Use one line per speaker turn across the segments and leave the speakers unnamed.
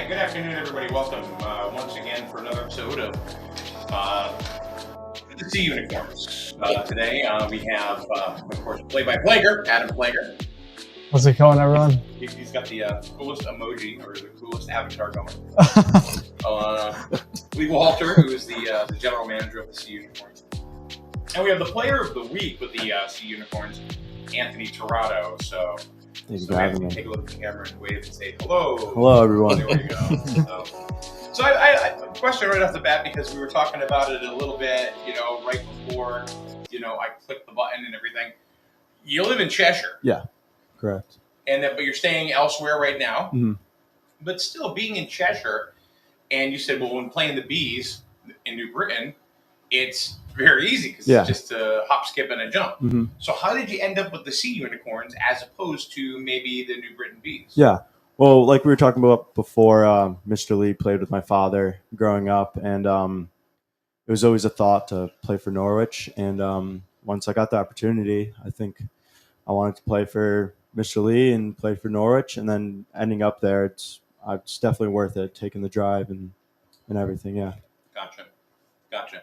right, good afternoon, everybody. Welcome once again for another episode of the Sea Unicorns. Today we have, of course, played by Plager, Adam Plager.
How's it going, everyone?
He's got the coolest emoji or the coolest avatar going. Lee Walter, who is the general manager of the Sea Unicorns. And we have the player of the week with the Sea Unicorns, Anthony Tirado. So Anthony, take a look at the camera and wave and say hello.
Hello, everyone.
There we go. So I question right off the bat, because we were talking about it a little bit, right before, I clicked the button and everything. You live in Cheshire.
Yeah, correct.
But you're staying elsewhere right now.
Mm-hmm.
But still being in Cheshire, and you said, well, when playing the Bees in New Britain, it's very easy because it's just a hop, skip, and a jump.
Mm-hmm.
So how did you end up with the Sea Unicorns as opposed to maybe the New Britain Bees?
Yeah. Well, like we were talking about before, Mr. Lee played with my father growing up, and it was always a thought to play for Norwich. And once I got the opportunity, I think I wanted to play for Mr. Lee and play for Norwich, and then ending up there, it's definitely worth it, taking the drive and everything, yeah.
Gotcha.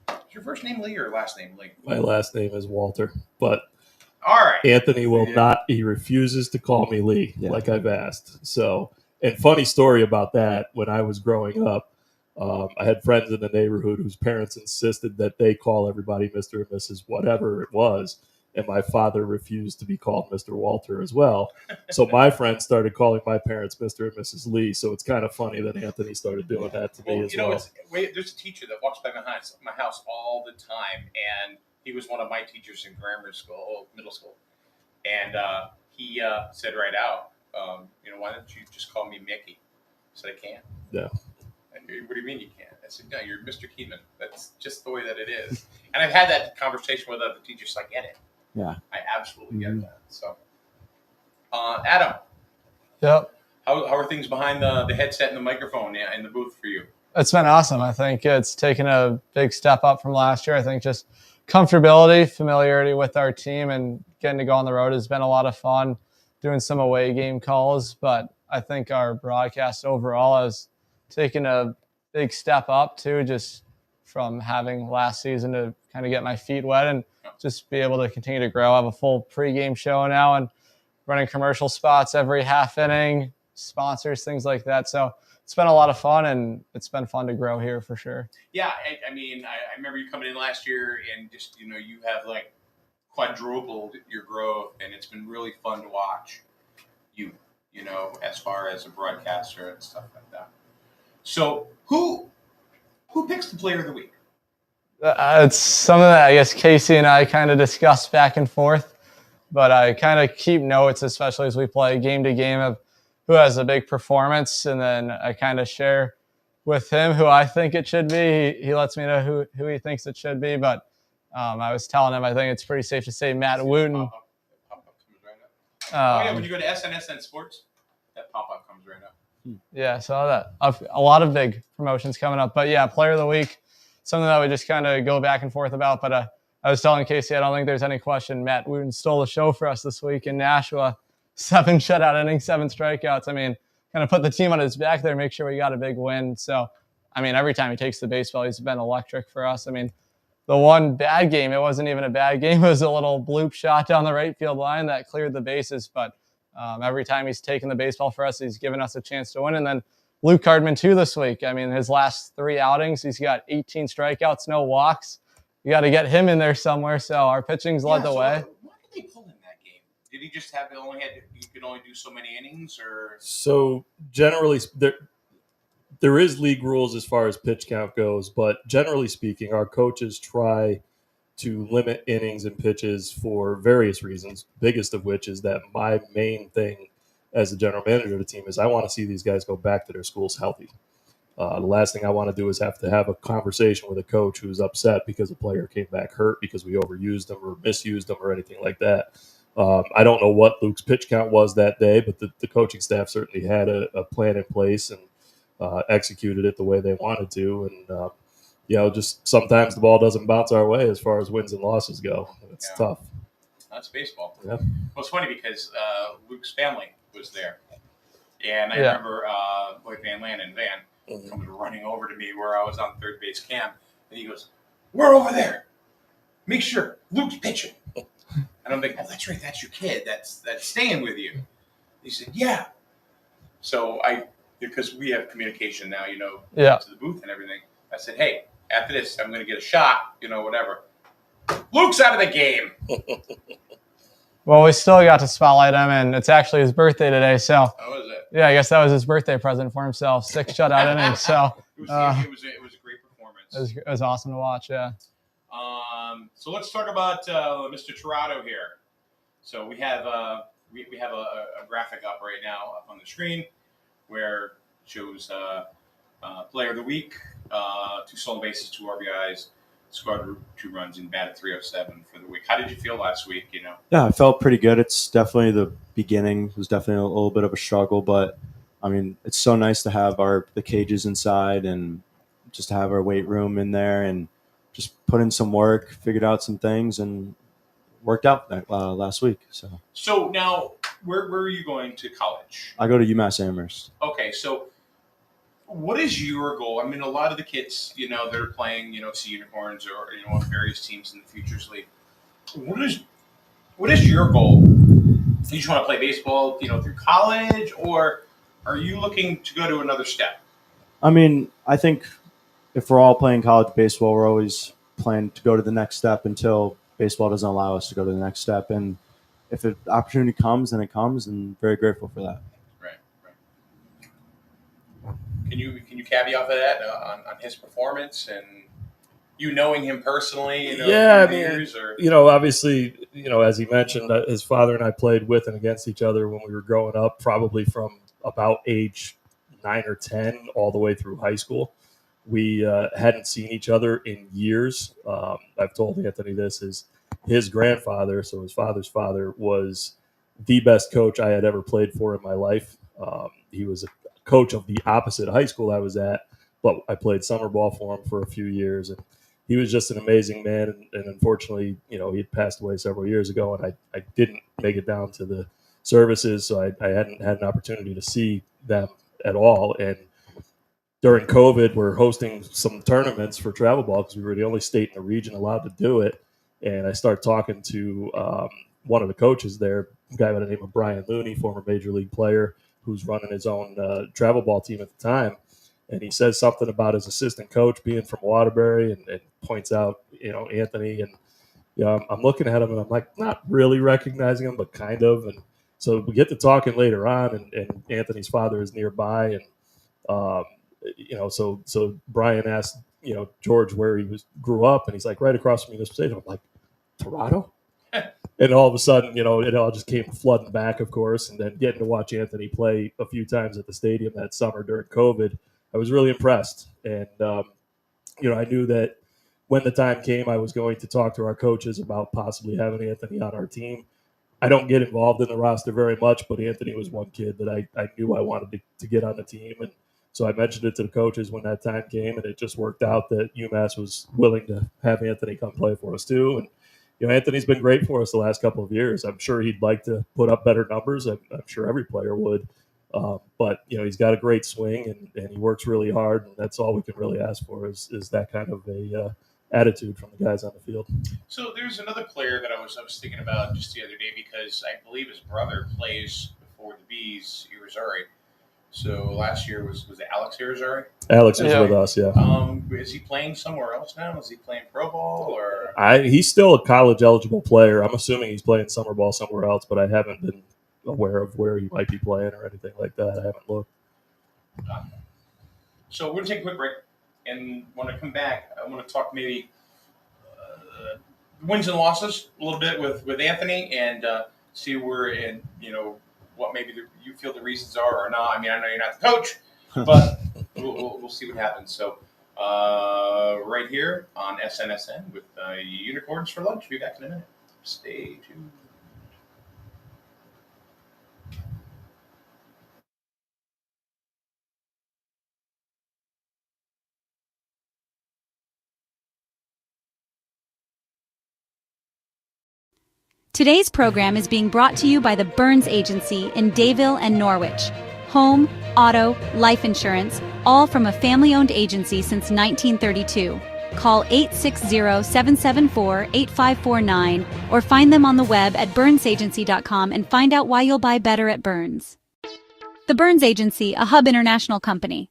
Is your first name Lee or last name Lee?
My last name is Walter, but
all right.
Anthony will not. He refuses to call me Lee, like I've asked. So, and funny story about that, when I was growing up, I had friends in the neighborhood whose parents insisted that they call everybody Mr. and Mrs. whatever it was, and my father refused to be called Mr. Walter as well. So my friends started calling my parents Mr. and Mrs. Lee. So it's kind of funny that Anthony started doing that to me as well.
There's a teacher that walks by my house all the time, and he was one of my teachers in middle school. And he said right out, why don't you just call me Mickey? I said, I can't.
Yeah.
What do you mean you can't? I said, no, you're Mr. Keeman. That's just the way that it is. And I've had that conversation with other teachers, so I get it.
Yeah.
I absolutely get that. So, Adam.
Yep.
How are things behind the headset and the microphone in the booth for you?
It's been awesome. I think it's taken a big step up from last year. I think just comfortability, familiarity with our team, and getting to go on the road has been a lot of fun, doing some away game calls. But I think our broadcast overall has taken a big step up too, just from having last season to kind of get my feet wet and just be able to continue to grow. I have a full pregame show now and running commercial spots every half inning, sponsors, things like that. So it's been a lot of fun, and it's been fun to grow here for sure.
Yeah, I remember you coming in last year, and just you have like quadrupled your growth, and it's been really fun to watch you as far as a broadcaster and stuff like that. So who picks the player of the week?
It's something that I guess Casey and I kind of discuss back and forth, but I kind of keep notes, especially as we play game to game, of who has a big performance, and then I kind of share with him who I think it should be. He lets me know who he thinks it should be, but I was telling him I think it's pretty safe to say Matt Wooten.
Pop-up comes right up. When you go to SNSN Sports, that pop-up comes right up.
Yeah, I saw that. A lot of big promotions coming up. But yeah, player of the week, something that we just kind of go back and forth about. But I was telling Casey, I don't think there's any question. Matt Wooten stole the show for us this week in Nashua. 7 shutout innings, 7 strikeouts. I mean, kind of put the team on his back there, make sure we got a big win. So, I mean, every time he takes the baseball, he's been electric for us. I mean, the one bad game, it wasn't even a bad game. It was a little bloop shot down the right field line that cleared the bases. But every time he's taken the baseball for us, he's given us a chance to win. And then Luke Hardman, too, this week. I mean, his last 3 outings, he's got 18 strikeouts, no walks. You got to get him in there somewhere. So our pitching's led the way.
Why did they pull in that game? Did he just have you could only do so many innings, or?
So generally, there is league rules as far as pitch count goes, but generally speaking, our coaches try to limit innings and pitches for various reasons. Biggest of which is that my main thing as the general manager of the team is I want to see these guys go back to their schools healthy. The last thing I want to do is have to have a conversation with a coach who's upset because a player came back hurt because we overused them or misused them or anything like that. I don't know what Luke's pitch count was that day, but the coaching staff certainly had a plan in place and executed it the way they wanted to. And, just sometimes the ball doesn't bounce our way as far as wins and losses go. It's tough.
That's baseball.
Yeah.
Well, it's funny because Luke's family was there. And I
Yeah.
remember like Van coming running over to me where I was on third base camp, and he goes, "We're over there. Make sure Luke's pitching." And I'm like, "Oh, that's right. That's your kid. That's staying with you." He said, "Yeah." So because we have communication now,
Yeah.
to the booth and everything. I said, "Hey, after this, I'm going to get a shot. Whatever." Luke's out of the game.
Well, we still got to spotlight him, and it's actually his birthday today. So,
How was it?
yeah, I guess that was his birthday present for himself. 6 shutout innings. So
it was a great performance.
it was awesome to watch. Yeah.
So let's talk about Mr. Tirado here. So we have we have a graphic up right now up on the screen where it shows player of the week, 2 stolen bases, 2 RBIs, scored 2 runs, and batted .307 for the week. How did you feel last week?
Yeah, I felt pretty good. It's definitely the beginning. It was definitely a little bit of a struggle, but I mean, it's so nice to have the cages inside and just to have our weight room in there and just put in some work, figured out some things, and worked out that, last week.
So now, where are you going to college?
I go to UMass Amherst.
Okay, so what is your goal? I mean, a lot of the kids, that are playing, Sea Unicorns or on various teams in the Futures League. What is your goal? You just want to play baseball, through college, or are you looking to go to another step?
I mean, I think if we're all playing college baseball, we're always planning to go to the next step until baseball doesn't allow us to go to the next step. And if the opportunity comes, then it comes, and I'm very grateful for that.
Right. Can you caveat for that on his performance and you knowing him personally?
Yeah,
years, or?
Obviously, as he mentioned, his father and I played with and against each other when we were growing up, probably from about age 9 or 10 all the way through high school. We hadn't seen each other in years. I've told Anthony this is his grandfather, so his father's father was the best coach I had ever played for in my life. He was a coach of the opposite high school I was at, but I played summer ball for him for a few years, and he was just an amazing man. And unfortunately, he had passed away several years ago, and I didn't make it down to the services, so I hadn't had an opportunity to see them at all. And during COVID, we're hosting some tournaments for travel ball because we were the only state in the region allowed to do it. And I start talking to one of the coaches there, a guy by the name of Brian Looney, former major league player, who's running his own travel ball team at the time. And he says something about his assistant coach being from Waterbury and points out, Anthony. And I'm looking at him and I'm like, not really recognizing him, but kind of. And so we get to talking later on, and Anthony's father is nearby. And, so Brian asked, George where he grew up. And he's like, right across from Municipal Stadium. I'm like, Tirado? And all of a sudden, it all just came flooding back, of course. And then getting to watch Anthony play a few times at the stadium that summer during COVID, I was really impressed. And, I knew that when the time came, I was going to talk to our coaches about possibly having Anthony on our team. I don't get involved in the roster very much, but Anthony was one kid that I knew I wanted to get on the team. And so I mentioned it to the coaches when that time came, and it just worked out that UMass was willing to have Anthony come play for us too. And, Anthony's been great for us the last couple of years. I'm sure he'd like to put up better numbers. I'm sure every player would. But, he's got a great swing and he works really hard. And that's all we can really ask for is that kind of a attitude from the guys on the field.
So there's another player that I was thinking about just the other day because I believe his brother plays for the Bees, Irizarry. So last year was it Alex Irizarry?
Alex is with us, yeah.
Is he playing somewhere else now? Is he playing pro ball or?
He's still a college eligible player. I'm assuming he's playing summer ball somewhere else, but I haven't been aware of where he might be playing or anything like that. I haven't looked.
So we're gonna take a quick break, and when I come back, I want to talk maybe wins and losses a little bit with Anthony and see where in what maybe you feel the reasons are or not. I mean, I know you're not the coach, but we'll see what happens. So right here on SNSN with Unicorns for Lunch. Be back in a minute. Stay tuned.
Today's program is being brought to you by the Burns Agency in Dayville and Norwich, Home, auto, life insurance, all from a family-owned agency since 1932. Call 860-774-8549 or find them on the web at burnsagency.com and find out why you'll buy better at Burns. The Burns Agency, a Hub International company.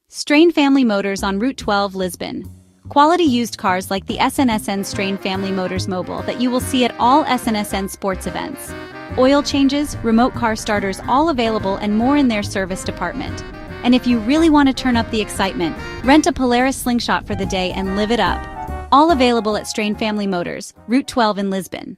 Strain Family Motors on Route 12, Lisbon. Quality used cars like the SNSN Strain Family Motors Mobile that you will see at all SNSN sports events. Oil changes, remote car starters, all available and more in their service department. And if you really want to turn up the excitement, rent a Polaris Slingshot for the day and live it up. All available at Strain Family Motors, Route 12 in Lisbon.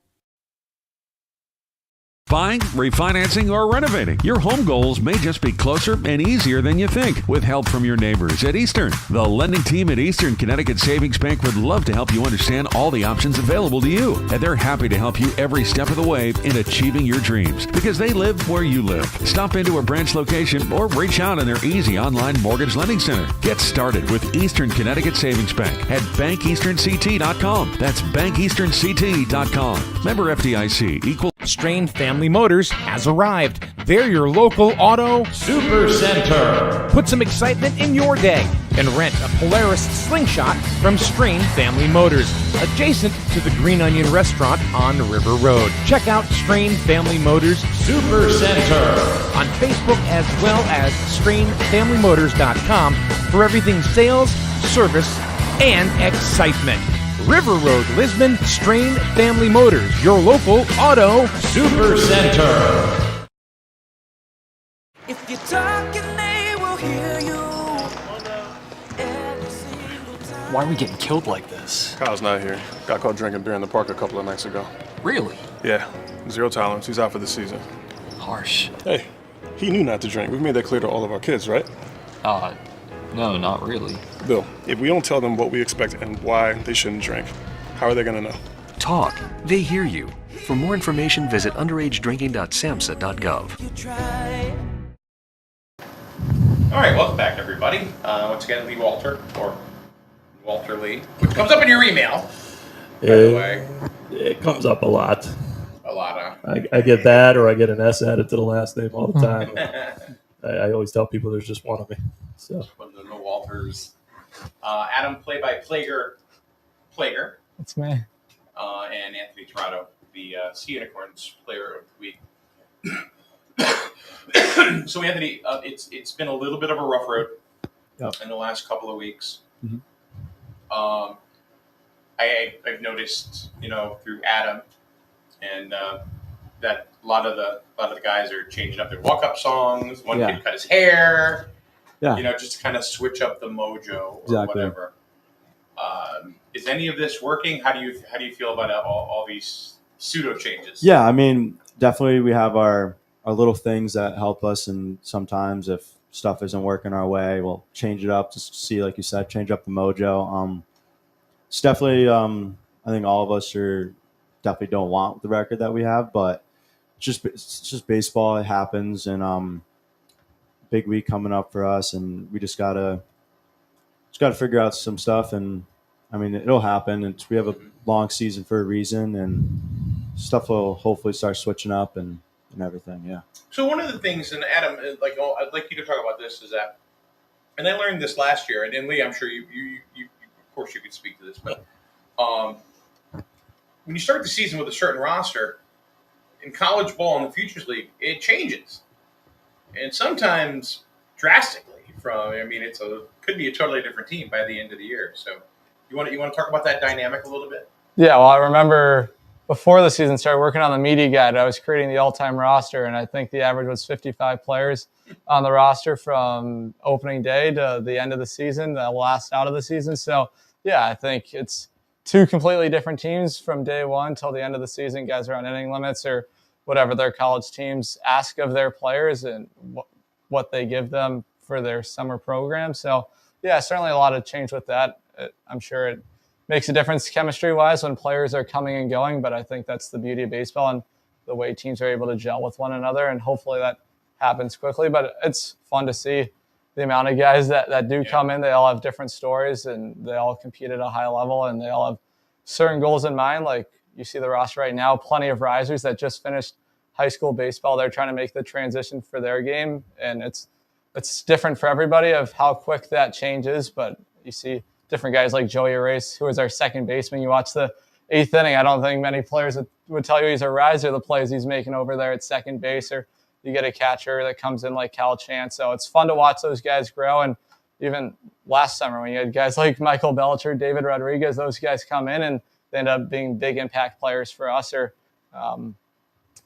Buying, refinancing, or renovating. Your home goals may just be closer and easier than you think with help from your neighbors at Eastern. The lending team at Eastern Connecticut Savings Bank would love to help you understand all the options available to you. And they're happy to help you every step of the way in achieving your dreams because they live where you live. Stop into a branch location or reach out in their easy online mortgage lending center. Get started with Eastern Connecticut Savings Bank at bankeasternct.com. That's bankeasternct.com. Member FDIC, equal.
Strain Family Motors has arrived. They're your local auto super center. Put some excitement in your day and rent a Polaris Slingshot from Strain Family Motors, adjacent to the Green Onion Restaurant on River Road. Check out Strain Family Motors Super Center on Facebook as well as strainfamilymotors.com for everything sales, service, and excitement. River Road, Lisbon, Strain Family Motors, your local auto super center.
If you're talking, they will hear you.
Why are we getting killed like this?
Kyle's not here. Got caught drinking beer in the park a couple of nights ago.
Really?
Yeah, 0 tolerance. He's out for the season.
Harsh.
Hey, he knew not to drink. We've made that clear to all of our kids, right?
No, not really.
Bill, if we don't tell them what we expect and why they shouldn't drink, how are they going to know?
Talk. They hear you. For more information, visit underagedrinking.samhsa.gov.
All right, welcome back, everybody. Once again, Lee Walter, or Walter Lee, which comes up in your email, by the way.
It comes up a lot.
A lot of.
I get that, or I get an S added to the last name all the time. I always tell people there's just one of me. So
No Walters. Adam, played by Plager.
That's me.
And Anthony Tirado, the Sea Unicorns Player of the Week. So, Anthony, it's been a little bit of a rough road in the last couple of weeks.
Mhm.
I've noticed, through Adam, and that a lot of the guys are changing up their walk-up songs. One kid cut his hair.
Yeah.
Just to kind of switch up the mojo or
Exactly.
whatever. Is any of this working? How do you feel about all these pseudo changes?
Yeah, I mean, definitely we have our little things that help us, and sometimes if stuff isn't working our way, we'll change it up to see, like you said, change up the mojo. It's definitely, I think all of us definitely don't want the record that we have, but it's just baseball. It happens, and big week coming up for us, and we just gotta figure out some stuff. And I mean, it'll happen. We have a long season for a reason, and stuff will hopefully start switching up and everything. Yeah.
So one of the things, and Adam, I'd like you to talk about this, is that, and I learned this last year, and Lee, I'm sure you of course you could speak to this, but when you start the season with a certain roster in college ball in the Futures League, it changes, and sometimes drastically. Could be a totally different team by the end of the year. So you want to talk about that dynamic a little bit?
Yeah, well, I remember before the season started working on the media guide, I was creating the all-time roster, and I think the average was 55 players on the roster from opening day to the end of the season, the last out of the season. So, yeah, I think it's two completely different teams from day one till the end of the season. Guys are on inning limits or whatever their college teams ask of their players and what they give them for their summer program. So, yeah, certainly a lot of change with that. I'm sure it makes a difference chemistry-wise when players are coming and going, but I think that's the beauty of baseball and the way teams are able to gel with one another, and hopefully that happens quickly. But it's fun to see the amount of guys that do come in. They all have different stories, and they all compete at a high level, and they all have certain goals in mind. Like you see the roster right now, plenty of risers that just finished high school baseball, they're trying to make the transition for their game, and it's different for everybody of how quick that changes. But you see different guys like Joey Arrace, who is our second baseman. You watch the 8th inning. I don't think many players would tell you he's a riser, the plays he's making over there at second base, or you get a catcher that comes in like Cal Chance. So it's fun to watch those guys grow. And even last summer when you had guys like Michael Belcher, David Rodriguez, those guys come in and they end up being big impact players for us, or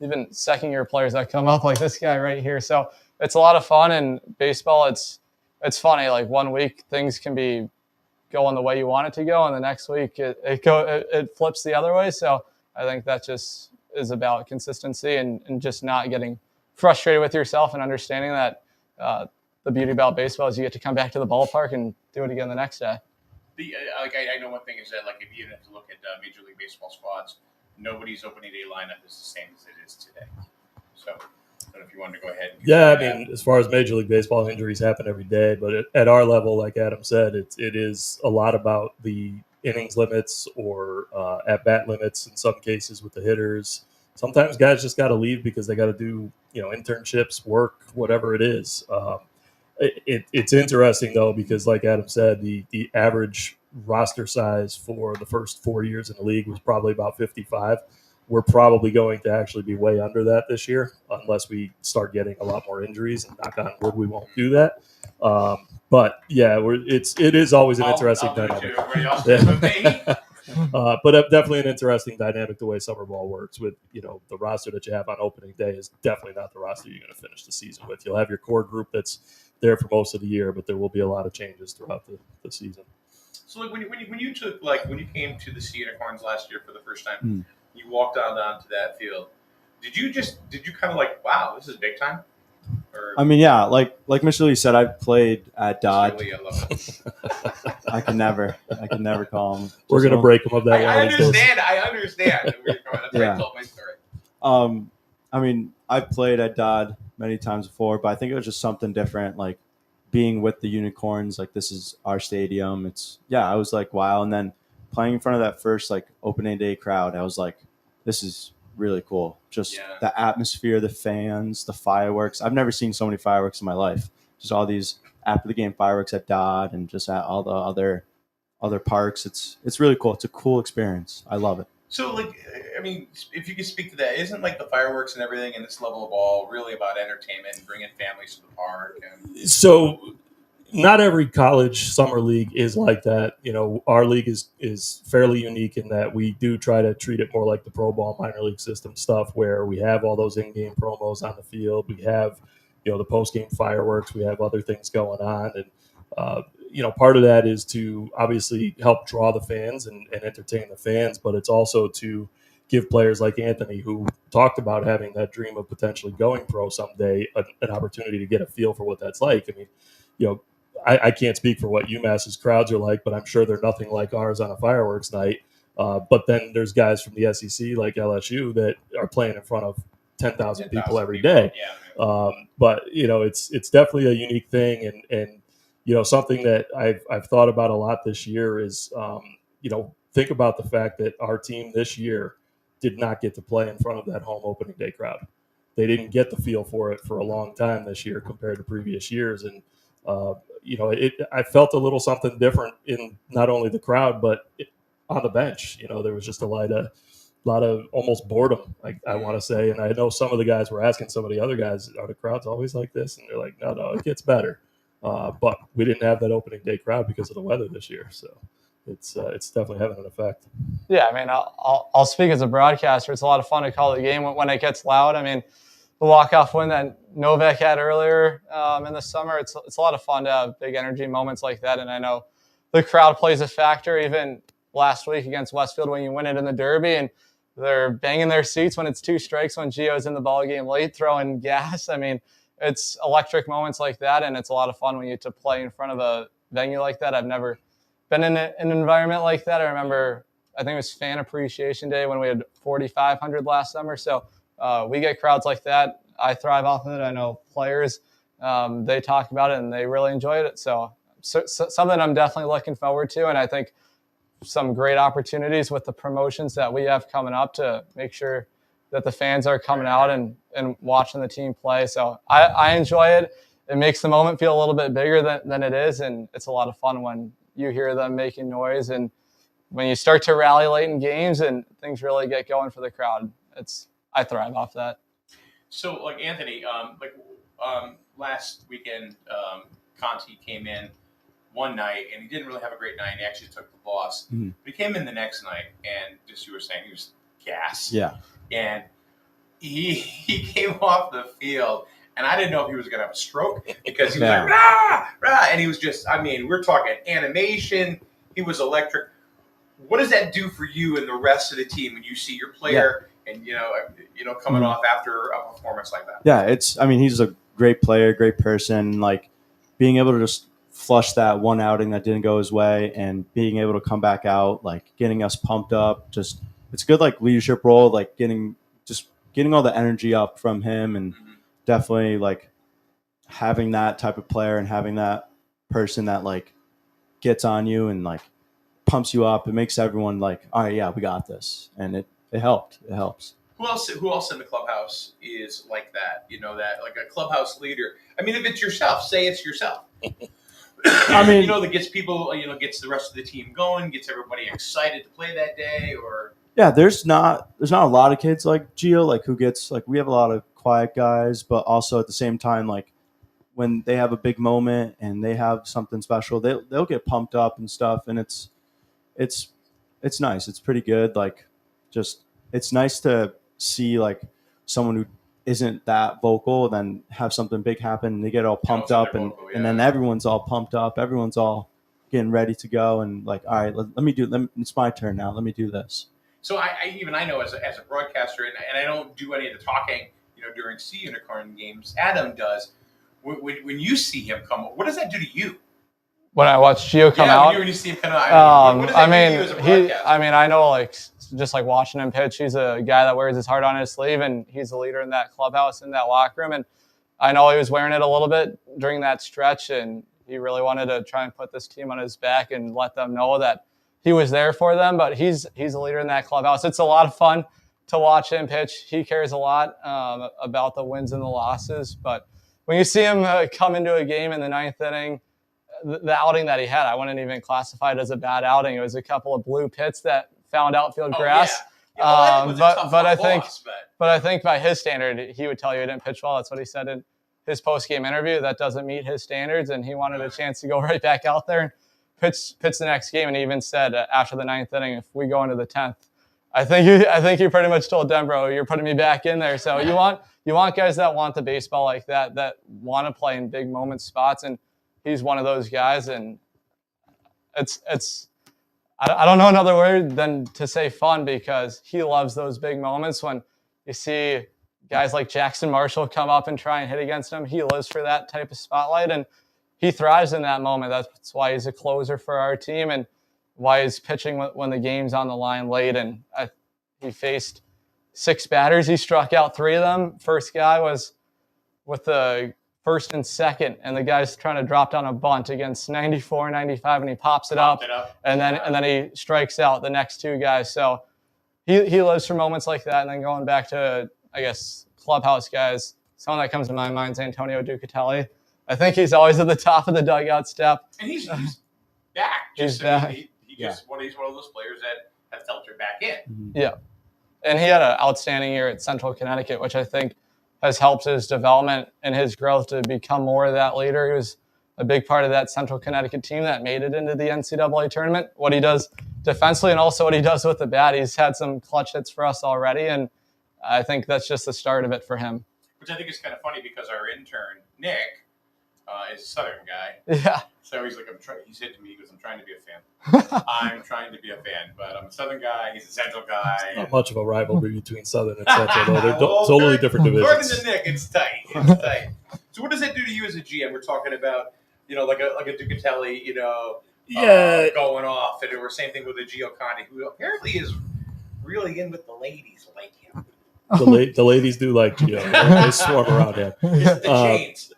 even second-year players that come up like this guy right here. So it's a lot of fun. And baseball, it's funny. Like 1 week things can be going the way you want it to go, and the next week it flips the other way. So I think that just is about consistency and just not getting frustrated with yourself and understanding that the beauty about baseball is you get to come back to the ballpark and do it again the next day.
I know one thing is that, like, if you have to look at Major League Baseball squads, nobody's opening day lineup is the same as it is today. So I don't know if you wanted to go ahead.
Yeah, I mean, as far as Major League Baseball, injuries happen every day. But at our level, like Adam said, it is a lot about the innings limits or at-bat limits in some cases with the hitters. Sometimes guys just got to leave because they got to do, internships, work, whatever it is. It's interesting, though, because like Adam said, the average roster size for the first 4 years in the league was probably about 55. We're probably going to actually be way under that this year unless we start getting a lot more injuries, and knock on wood, we won't do that. But yeah, it is always an interesting dynamic. But definitely an interesting dynamic the way summer ball works with, the roster that you have on opening day is definitely not the roster you're going to finish the season with. You'll have your core group that's there for most of the year, but there will be a lot of changes throughout the season.
So like when you came to the Unicorns last year for the first time, you walked out onto that field. Did you kind of like, wow, this is big time? Or,
I mean, yeah, like Mr. Lee said, I've played at Dodd.
Lee, I love it.
I can never call him.
We're gonna break him up that way.
I understand. That's why I told my story.
I mean, I've played at Dodd many times before, but I think it was just something different, like being with the Unicorns. Like, this is our stadium. I was like, wow. And then playing in front of that first like opening day crowd, I was like, this is really cool. Just the atmosphere, the fans, the fireworks. I've never seen so many fireworks in my life. Just all these after the game fireworks at Dodd and just at all the other parks. It's really cool. It's a cool experience. I love it.
So, like, I mean, if you could speak to that, isn't like the fireworks and everything in this level of ball really about entertainment and bringing families to the park?
So, not every college summer league is like that. Our league is fairly unique in that we do try to treat it more like the pro ball minor league system stuff, where we have all those in-game promos on the field. We have, the post-game fireworks. We have other things going on. And, part of that is to obviously help draw the fans and entertain the fans, but it's also to give players like Anthony, who talked about having that dream of potentially going pro someday, an opportunity to get a feel for what that's like. I mean, I can't speak for what UMass's crowds are like, but I'm sure they're nothing like ours on a fireworks night. But then there's guys from the SEC like LSU that are playing in front of 10,000 people every day. But it's definitely a unique thing, and something that I've thought about a lot this year is think about the fact that our team this year did not get to play in front of that home opening day crowd. They didn't get the feel for it for a long time this year compared to previous years, and I felt a little something different in not only the crowd but on the bench. There was just a lot of almost boredom, I want to say. And I know some of the guys were asking some of the other guys, are the crowds always like this? And they're like, no, it gets better. But we didn't have that opening day crowd because of the weather this year. So it's definitely having an effect.
Yeah, I mean, I'll speak as a broadcaster. It's a lot of fun to call the game when it gets loud. I mean, the walk-off win that Novak had earlier in the summer, it's a lot of fun to have big energy moments like that. And I know the crowd plays a factor. Even last week against Westfield when you win it in the Derby, and they're banging their seats when it's 2 strikes when Gio's in the ballgame late throwing gas. I mean, it's electric moments like that, and it's a lot of fun when you get to play in front of a venue like that. I've never been in an environment like that. I remember, I think it was Fan Appreciation Day when we had 4,500 last summer. So we get crowds like that. I thrive off of it. I know players, they talk about it and they really enjoyed it. So something I'm definitely looking forward to. And I think some great opportunities with the promotions that we have coming up to make sure that the fans are coming out and watching the team play. So I enjoy it. It makes the moment feel a little bit bigger than it is, and it's a lot of fun when you hear them making noise and when you start to rally late in games and things really get going for the crowd. I thrive off that.
So, like Anthony, last weekend, Conti came in one night and he didn't really have a great night. He actually took the loss.
Mm-hmm.
But he came in the next night and just you were saying he was gas.
Yeah.
And he came off the field and I didn't know if he was going to have a stroke because he was like, rah, rah. And he was just, I mean, we're talking animation. He was electric. What does that do for you and the rest of the team when you see your player and, coming off after a performance like that?
Yeah, he's a great player, great person. Like being able to just flush that one outing that didn't go his way and being able to come back out, like getting us pumped up. Just it's a good like leadership role, like getting all the energy up from him, and definitely like having that type of player and having that person that like gets on you and like pumps you up. It makes everyone like, all right, yeah, we got this, and it helped. It helps. Who
else in the clubhouse is like that? That like a clubhouse leader. I mean, if it's yourself, say it's yourself. That gets people, gets the rest of the team going, gets everybody excited to play that day, or
there's not a lot of kids like Gio, like who gets like we have a lot of quiet guys, but also at the same time, like when they have a big moment and they have something special, they'll get pumped up and stuff, and it's nice. It's pretty good. Like just it's nice to see like someone who isn't that vocal then have something big happen and they get all pumped up and then everyone's all pumped up, everyone's all getting ready to go and like, all right, it's my turn now, let me do this.
So I know as a broadcaster and I don't do any of the talking during C Unicorn games, Adam does. When you see him come, what does that do to you?
When I watch Gio come out,
when you see him come out, what does that do to you as a broadcaster?
I know like just like watching him pitch, he's a guy that wears his heart on his sleeve, and he's a leader in that clubhouse, in that locker room. And I know he was wearing it a little bit during that stretch, and he really wanted to try and put this team on his back and let them know that he was there for them. But he's a leader in that clubhouse. It's a lot of fun to watch him pitch. He cares a lot about the wins and the losses. But when you see him come into a game in the ninth inning, the outing that he had, I wouldn't even classify it as a bad outing. It was a couple of blue pits that found outfield grass. But I think by his standard, he would tell you he didn't pitch well. That's what he said in his post-game interview. That doesn't meet his standards, and he wanted a chance to go right back out there and pitch the next game. And he even said after the ninth inning, if we go into the 10th, I think you pretty much told Denbro, you're putting me back in there. So you want guys that want the baseball like that want to play in big moment spots, and he's one of those guys. And it's I don't know another word than to say fun, because he loves those big moments when you see guys like Jackson Marshall come up and try and hit against him. He lives for that type of spotlight, and he thrives in that moment. That's why he's a closer for our team and why he's pitching when the game's on the line late. And he faced 6 batters. He struck out 3 of them. First guy was with the first and second, and the guy's trying to drop down a bunt against 94, 95, and he pops it up. And then he strikes out the next 2 guys. So he lives for moments like that. And then going back to, I guess, clubhouse guys, someone that comes to my mind is Antonio Ducatelli. I think he's always at the top of the dugout step.
And he's back.
He's back.
He's one of those players that have filtered back in.
Mm-hmm. Yeah. And he had an outstanding year at Central Connecticut, which I think has helped his development and his growth to become more of that leader. He was a big part of that Central Connecticut team that made it into the NCAA tournament. What he does defensively and also what he does with the bat, he's had some clutch hits for us already, and I think that's just the start of it for him.
Which I think is kind of funny because our intern, Nick, is a Southern guy.
Yeah.
So he's like, he said to me, he goes, I'm trying to be a fan. I'm trying to be a fan, but I'm a Southern guy. He's a Central guy.
Not much of a rivalry between Southern and Central, though. They're totally different divisions.
Northern than Nick, it's tight. So what does that do to you as a GM? We're talking about, like a Ducatelli, going off, and we're same thing with a Gio Conti, who apparently is really in with the ladies like him.
The ladies do like Gio. They swarm around him.
Is it the chains?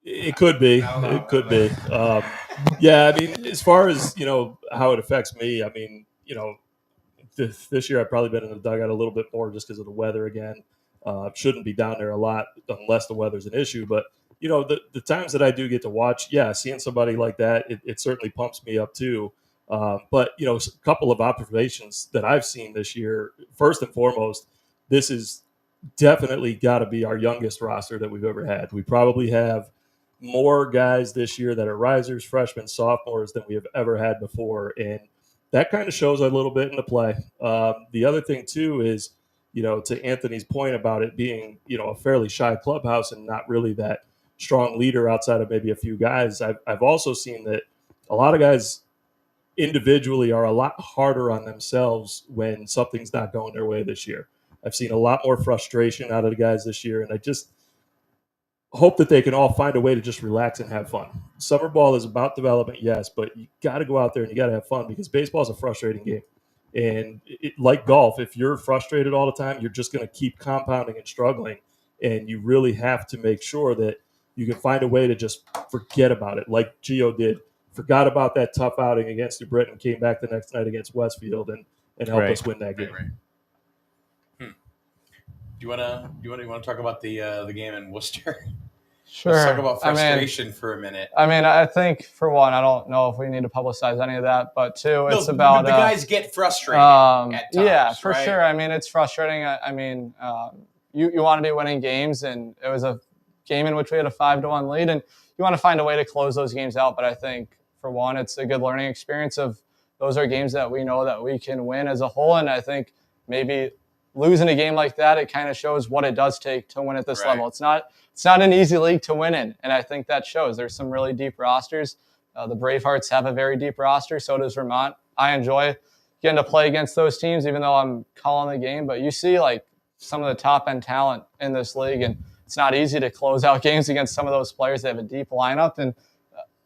It could be. It could be. Yeah, I mean, as far as, how it affects me, I mean, this year I've probably been in the dugout a little bit more just because of the weather again. Shouldn't be down there a lot unless the weather's an issue. But, the times that I do get to watch, seeing somebody like that, it certainly pumps me up too. But, a couple of observations that I've seen this year, first and foremost, this is definitely got to be our youngest roster that we've ever had. We probably have more guys this year that are risers, freshmen, sophomores than we have ever had before. And that kind of shows a little bit in the play. The other thing, too, is, to Anthony's point about it being, a fairly shy clubhouse and not really that strong leader outside of maybe a few guys. I've also seen that a lot of guys individually are a lot harder on themselves when something's not going their way this year. I've seen a lot more frustration out of the guys this year, and I just hope that they can all find a way to just relax and have fun. Summer ball is about development, yes, but you got to go out there and you got to have fun because baseball is a frustrating game. And like golf, if you're frustrated all the time, you're just going to keep compounding and struggling. And you really have to make sure that you can find a way to just forget about it, like Gio did. Forgot about that tough outing against New Britain, came back the next night against Westfield and helped us win that game.
Right. Do you want to talk about the game in Worcester?
Sure.
Let's talk about frustration for a minute.
I think for one, I don't know if we need to publicize any of that, but two, it's about
the guys get frustrated at times.
Yeah, for
right?
sure. It's frustrating. You want to be winning games, and it was a game in which we had a 5-1 lead, and you want to find a way to close those games out. But I think for one, it's a good learning experience of those are games that we know that we can win as a whole, and I think maybe losing a game like that, it kind of shows what it does take to win at this level. It's not an easy league to win in, and I think that shows. There's some really deep rosters. The Bravehearts have a very deep roster, so does Vermont. I enjoy getting to play against those teams, even though I'm calling the game. But you see, some of the top-end talent in this league, and it's not easy to close out games against some of those players. They have a deep lineup, and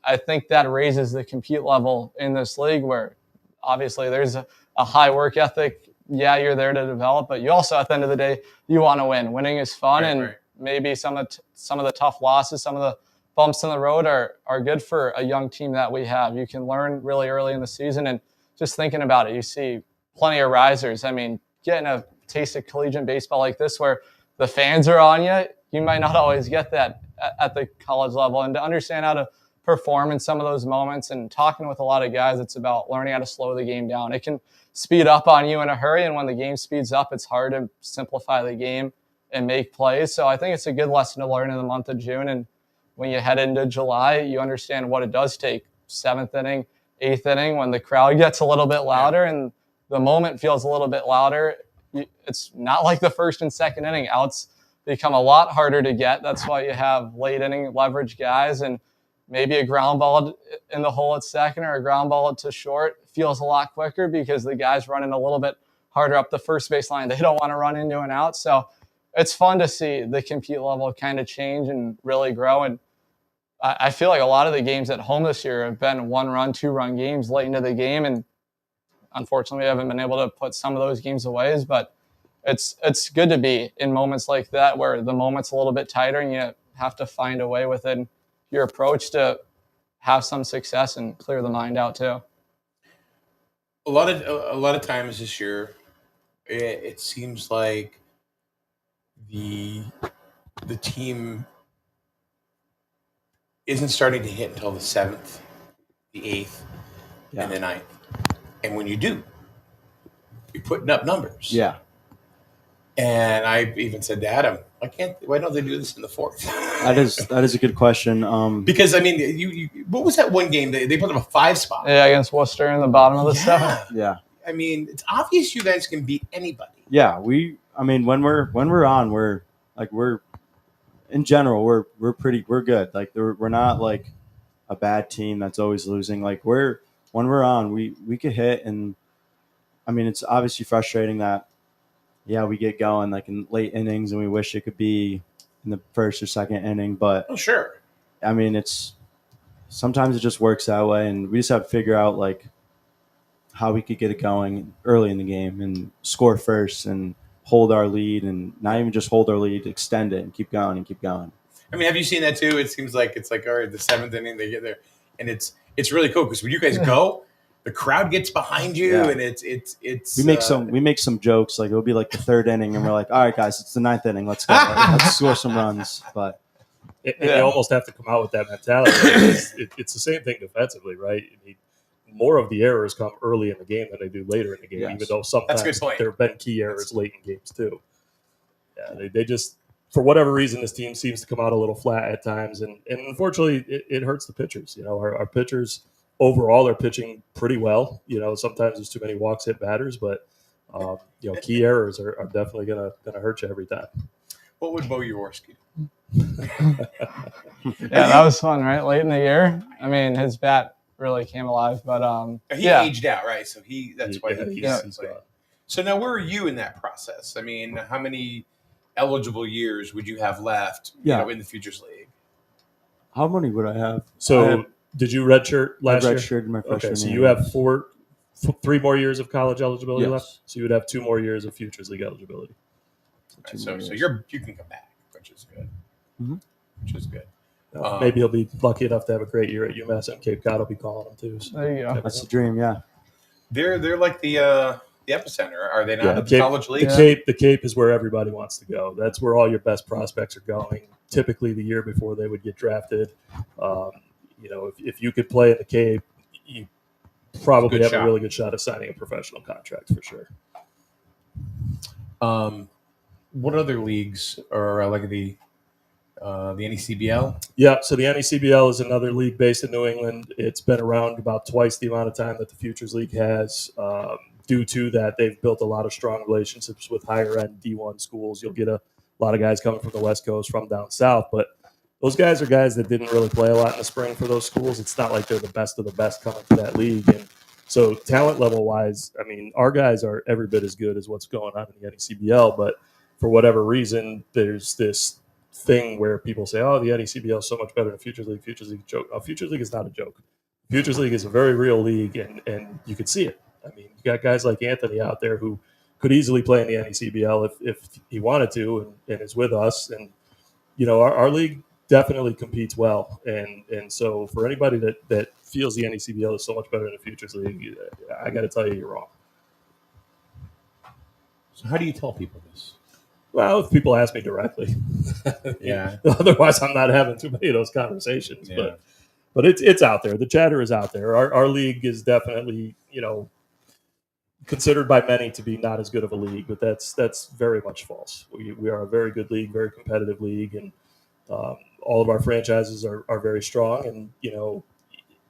I think that raises the compete level in this league where obviously there's a high work ethic. Yeah, you're there to develop, but you also, at the end of the day, you want to win. Winning is fun, maybe some of the tough losses, some of the bumps in the road are good for a young team that we have. You can learn really early in the season, and just thinking about it, you see plenty of risers. Getting a taste of collegiate baseball like this where the fans are on you, you might not always get that at the college level. And to understand how to perform in some of those moments and talking with a lot of guys, it's about learning how to slow the game down. It can speed up on you in a hurry, and when the game speeds up, it's hard to simplify the game and make plays. So I think it's a good lesson to learn in the month of June, and when you head into July, you understand what it does take. 7th inning, 8th inning, when the crowd gets a little bit louder and the moment feels a little bit louder, it's not like the first and second inning. Outs become a lot harder to get. That's why you have late inning leverage guys, and maybe a ground ball in the hole at second or a ground ball to short feels a lot quicker because the guy's running a little bit harder up the first base line. They don't want to run into an out. So it's fun to see the compete level kind of change and really grow. And I feel like a lot of the games at home this year have been 1-run, 2-run games late into the game. And unfortunately, we haven't been able to put some of those games away. But it's good to be in moments like that where the moment's a little bit tighter and you have to find a way within your approach to have some success and clear the mind out too.
A lot of times this year, it seems like the team isn't starting to hit until the 7th, the 8th, and the 9th. And when you do, you're putting up numbers.
Yeah.
And I even said to Adam, why don't they do this in the 4th?
That is a good question.
Because you what was that one game they put up a 5 spot?
Yeah, against Worcester in the bottom of the 7th.
Yeah.
It's obvious you guys can beat anybody.
Yeah, when we're on, we're in general we're good. Like we're not like a bad team that's always losing. Like when we're on, we could hit, and it's obviously frustrating that we get going like in late innings and we wish it could be in the first or second inning, but
sure.
It's sometimes it just works that way, and we just have to figure out like how we could get it going early in the game and score first and hold our lead, and not even just hold our lead, extend it and keep going and keep going.
Have you seen that too? It seems like it's like, all right, the 7th inning they get there, and it's really cool because when you guys go,
the crowd gets behind you,
Yeah.
and it's.
We make some jokes, like it'll be like the third inning, and we're like, all right, guys, it's the ninth inning. Let's go. Let's score some runs. But
And you almost have to come out with that mentality. It's the same thing defensively, right? I mean, more of the errors come early in the game than they do later in the game,
Yes.
even though sometimes
That's a good point.
there have been key errors late in games too. Yeah, they just, for whatever reason, this team seems to come out a little flat at times, and unfortunately, it hurts the pitchers. You know, our pitchers overall are pitching pretty well. You know, sometimes there's too many walks hit batters, but key errors are definitely gonna hurt you every time.
What would Bo Jaworski do?
Yeah, that was fun, right? Late in the year. I mean, his bat really came alive, but
He aged out, right? So that's why he's
gone.
So now, where are you in that process? I mean, how many eligible years would you have left?
Yeah.
In the Futures League.
how many would I have?
So, did you redshirt last year?
I redshirted my freshman
Okay, so
year.
you have 3 more years of college eligibility
Yes.
left. So you would have 2 more years of Futures League eligibility.
Right, so you can come back, which is good.
Mhm.
Which is good.
Maybe he'll be lucky enough to have a great year at UMass, and Cape Cod will be calling him too. So
there you go.
That's the dream, yeah.
They're like the epicenter, are they not?
Yeah,
Of the college league.
The Cape is where everybody wants to go. That's where all your best prospects are going. Typically, the year before they would get drafted. If you could play in the Cape, you probably
Good
have
shot.
a really good shot of signing a professional contract for sure.
What other leagues are like the NECBL?
Yeah, so the NECBL is another league based in New England. It's been around about twice the amount of time that the Futures League has. Due to that, they've built a lot of strong relationships with higher-end D1 schools. You'll get a lot of guys coming from the West Coast, from down south, but those guys are guys that didn't really play a lot in the spring for those schools. It's not like they're the best of the best coming to that league. And so talent level-wise, I mean, our guys are every bit as good as what's going on in the NECBL, but for whatever reason, there's this thing where people say, oh, the NECBL is so much better than Futures League. Futures League joke. Oh, Futures League is not a joke. Futures League is a very real league, and you can see it. I mean, you got guys like Anthony out there who could easily play in the NECBL if he wanted to, and is with us. And our league definitely competes well. And so for anybody that feels the NECBL is so much better than the Futures League, I got to tell you, you're wrong.
So how do you tell people this?
Well, if people ask me directly,
Yeah.
Otherwise, I'm not having too many of those conversations.
Yeah.
But it's out there. The chatter is out there. Our league is definitely considered by many to be not as good of a league, but that's very much false. We are a very good league, very competitive league, and all of our franchises are very strong. And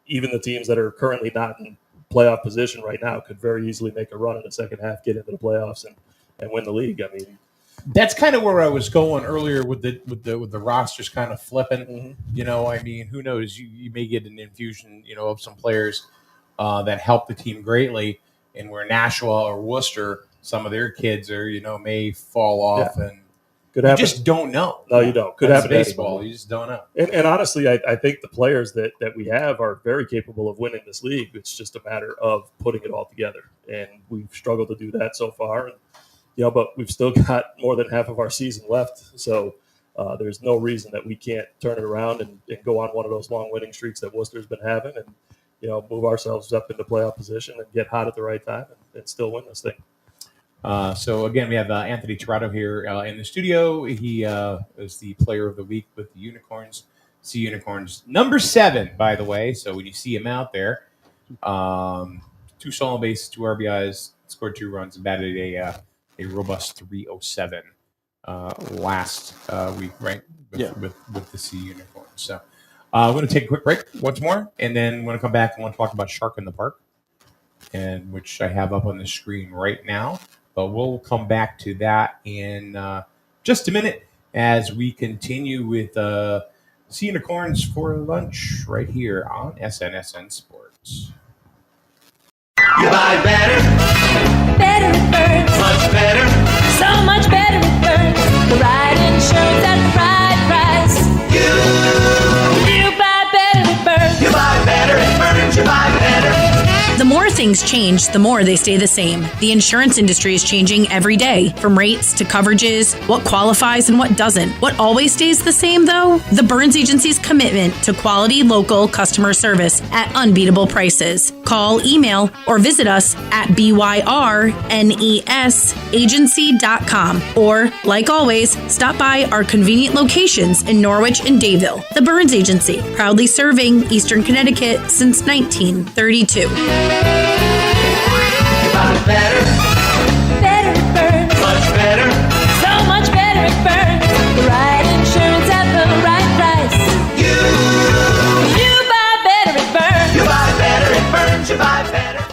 even the teams that are currently not in playoff position right now could very easily make a run in the second half, get into the playoffs, and win the league. I mean,
That's kind of where I was going earlier with the rosters kind of flipping. I mean, who knows? You may get an infusion, of some players that help the team greatly, and where Nashua or Worcester, some of their kids are, may fall off, and
could
you
happen.
just don't know.
No, you don't. Could
That's
happen to
baseball.
anybody.
You just don't know.
And honestly, I think the players that we have are very capable of winning this league. It's just a matter of putting it all together, and we've struggled to do that so far. And, but we've still got more than half of our season left, so there's no reason that we can't turn it around and go on one of those long winning streaks that Worcester's been having, and move ourselves up into playoff position and get hot at the right time and still win this thing.
So again, we have Anthony Tirado here in the studio. He is the player of the week with the Unicorns. Sea Unicorns, number 7, by the way. So when you see him out there, 2 stolen bases, 2 RBIs, scored 2 runs, and batted a robust 307 last week, right? With the Sea Unicorns. So I'm going to take a quick break once more, and then I'm going to come back and want to talk about Shark in the Park, and which I have up on the screen right now. But we'll come back to that in just a minute as we continue with Sea Unicorns for lunch right here on SNSN Sports.
You buy better. Better with Burns. Much better. So much better with Burns. The right insurance at the right price. You buy better with Burns. You buy better at Burns. You buy better.
The more things things change, the more they stay the same. The insurance industry is changing every day, from rates to coverages, what qualifies and what doesn't. What always stays the same, though? The Burns Agency's commitment to quality local customer service at unbeatable prices. Call, email, or visit us at byrnesagency.com. Or, like always, stop by our convenient locations in Norwich and Dayville. The Burns Agency, proudly serving Eastern Connecticut since 1932.
Better at Burns. Much better. So much better at Burns. The right insurance at the right price. You buy better at Burns. You buy better at Burns. You buy better.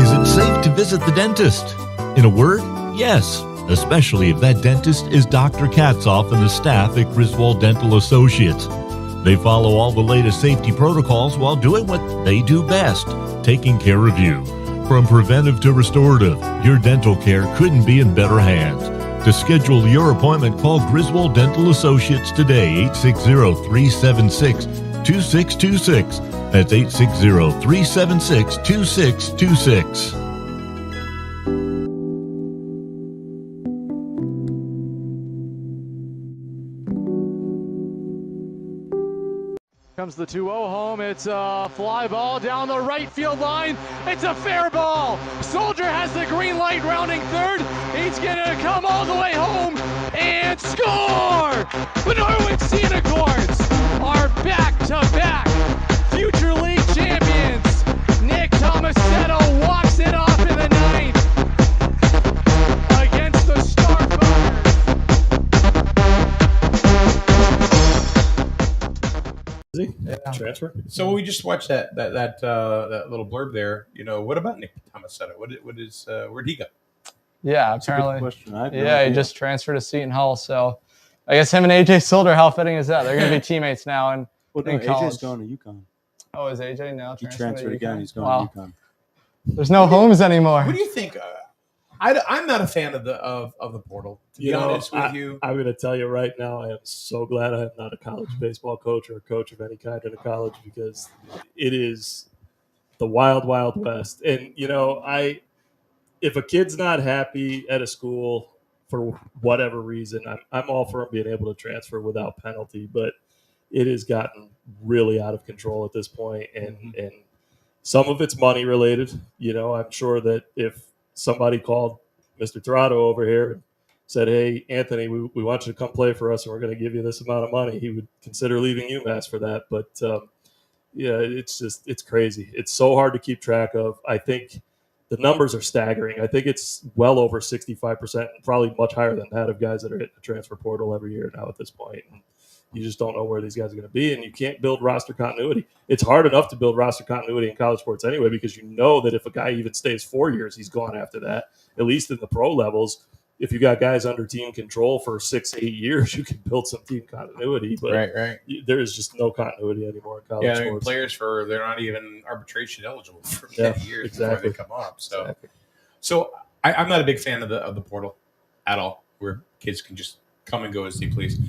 Is it safe to visit the dentist? In a word, yes. Especially if that dentist is Dr. Katzoff and the staff at Griswold Dental Associates. They follow all the latest safety protocols while doing what they do best, taking care of you. From preventive to restorative, your dental care couldn't be in better hands. To schedule your appointment, call Griswold Dental Associates today, 860-376-2626. That's 860-376-2626.
Comes the 2-0 home. It's a fly ball down the right field line. It's a fair ball. Soldier has the green light rounding third. He's going to come all the way home and score! The Norwich Unicorns are back-to-back future league champions. Nick Tomasetto walks it off in the ninth against the Starfighters.
Transfer.
So we just watched that little blurb there. You know, what about Nick Tomasetto? Where'd he go?
Yeah,
That's a good
apparently.
question. I have no
Yeah, he
idea.
just transferred to Seton Hall. So I guess him and AJ Solder, how fitting is that? They're going to be teammates now in
AJ's
college.
going to UConn.
Oh, is AJ now
He
transferred
transferred
to
again.
UConn?
He's going
Wow.
to UConn.
There's no homes anymore.
What do you think? I'm not a fan of the portal. To be honest with you,
I'm going to tell you right now, I am so glad I am not a college baseball coach or a coach of any kind in a college, because it is the wild, wild west. And if a kid's not happy at a school for whatever reason, I'm all for him being able to transfer without penalty. But it has gotten really out of control at this point, and some of it's money related. I'm sure that if somebody called Mr. Tirado over here and said, "Hey, Anthony, we want you to come play for us, and we're going to give you this amount of money," he would consider leaving UMass for that. But it's crazy. It's so hard to keep track of. I think the numbers are staggering. I think it's well over 65%, probably much higher than that, of guys that are hitting the transfer portal every year now at this point. And you just don't know where these guys are going to be, and you can't build roster continuity. It's hard enough to build roster continuity in college sports anyway, because you know that if a guy even stays 4 years, he's gone after that. At least in the pro levels, if you got guys under team control for 6-8 years, you can build some team continuity. But
right.
There is just no continuity anymore in college sports.
Players they're not even arbitration eligible for 10 years before they come up. So I'm not a big fan of the portal at all, where kids can just come and go as they please.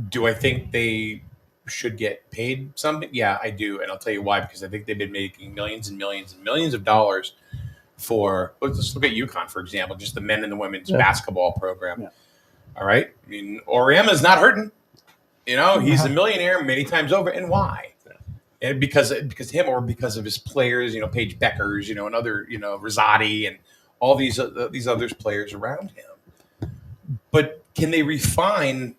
Do I think they should get paid something? Yeah, I do, and I'll tell you why. Because I think they've been making millions and millions and millions of dollars for. Let's look at UConn, for example, just the men and the women's basketball program. Yeah. All right, I mean, Oriema's not hurting. He's a millionaire many times over, and why? And because him, or because of his players, Paige Beckers, and other, Rosati, and all these other players around him. But can they refine